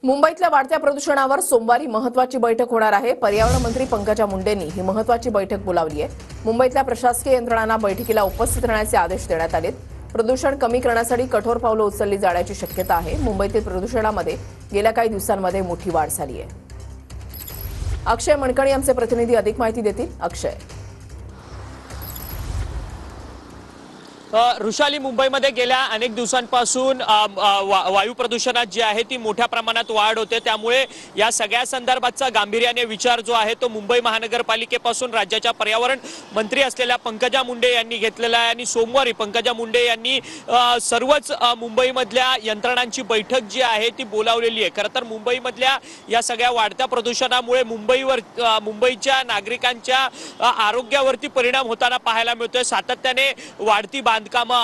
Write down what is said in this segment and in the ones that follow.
मुंबईतल्या वाढत्या प्रदूषणावर सोमवारी महत्त्वाची बैठक होणार आहे। पर्यावरण मंत्री पंकजा मुंडेंनी ही महत्त्वाची बैठक बोलावली आहे। मुंबईतल्या प्रशासकीय यंत्रणांना बैठकीला उपस्थित राहण्याचे आदेश देण्यात आलेत। प्रदूषण कमी करण्यासाठी कठोर पावलं उचलली जाण्याची शक्यता आहे। मुंबईतील प्रदूषणामध्ये गेल्या काही दिवसांमध्ये मोठी वाढ झाली आहे। अक्षय मणकणी आमचे प्रतिनिधी अधिक माहिती देतील। अक्षय, ऋषाली, मुंबईमध्ये गेल्या अनेक दिवसांपासून वायू प्रदूषणात जी आहे ती मोठ्या प्रमाणात वाढ होते। त्यामुळे या सगळ्या संदर्भातचा गांभीर्याने विचार जो आहे तो मुंबई महानगरपालिकेपासून राज्याच्या पर्यावरण मंत्री असलेल्या पंकजा मुंडे यांनी घेतलेला आहे। आणि सोमवारी पंकजा मुंडे यांनी सर्वच मुंबईमधल्या यंत्रणांची बैठक जी आहे ती बोलावलेली आहे। खरं तर मुंबईमधल्या या सगळ्या वाढत्या प्रदूषणामुळे मुंबईच्या नागरिकांच्या आरोग्यावरती परिणाम होताना पाहायला मिळतोय। सातत्याने वाढती बांधकामं,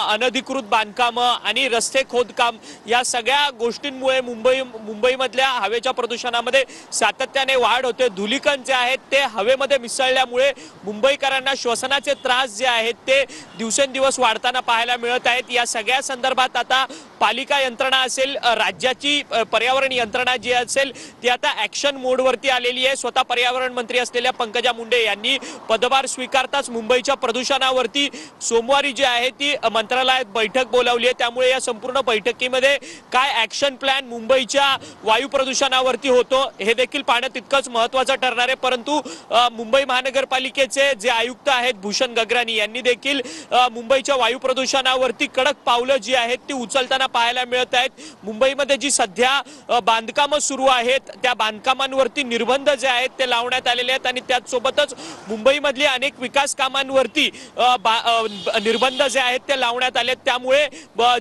अनधिकृत बांधकामं आणि रस्ते खोदकाम या सगळ्या गोष्टींमुळे मुंबईमधल्या हवेच्या प्रदूषणामध्ये सातत्याने वाढ होते। धुलीकण जे आहेत ते हवेमध्ये मिसळल्यामुळे मुंबईकरांना श्वसनाचे त्रास जे आहेत ते दिवसेंदिवस वाढताना पाहायला मिळत आहेत। या सगळ्या संदर्भात आता पालिका यंत्रणा असेल, राज्याची पर्यावरण यंत्रणा जी असेल ती आता ऍक्शन मोडवरती आलेली आहे। स्वतः पर्यावरण मंत्री असलेल्या पंकजा मुंडे यांनी पदभार स्वीकारताच मुंबईच्या प्रदूषणावरती सोमवारी जी आहे ती मंत्रालयात बैठक बोलावली आहे। त्यामुळे या संपूर्ण बैठकीमध्ये काय ऍक्शन प्लॅन मुंबईच्या वायू प्रदूषणावरती होतो हे देखील पाहणं तितकंच महत्त्वाचं ठरणार आहे। परंतु मुंबई महानगरपालिकेचे जे आयुक्त आहेत भूषण गगरानी यांनी देखील मुंबईच्या वायू प्रदूषणावरती कडक पावलं जी आहेत ती उचलताना पाहायला मिळत आहेत। मुंबईमध्ये जी सध्या बांधकामं सुरू आहेत त्या बांधकामांवरती निर्बंध जे आहेत ते लावण्यात आलेले आहेत आणि त्याचसोबतच मुंबईमधली अनेक विकास कामांवरती निर्बंध जे आहेत ते लावण्यात आले। त्यामुळे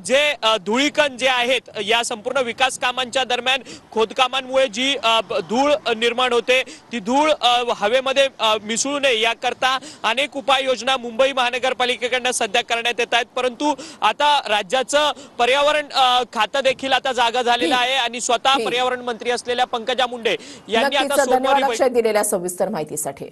जे धुळीकण जे आहेत या संपूर्ण विकास कामांच्या दरम्यान खोदकामांमुळे जी धूळ निर्माण होते ती धूळ हवेमध्ये मिसळू नये याकरता अनेक उपाययोजना मुंबई महानगरपालिकेकडून सध्या करण्यात येत आहेत। परंतु आता राज्याचं पर्यावरण खातं देखील आता जागा झालेलं आहे आणि स्वतः पर्यावरण मंत्री असलेल्या पंकजा मुंडे यांनी आता सोमवारी दिलेल्या सविस्तर माहितीसाठी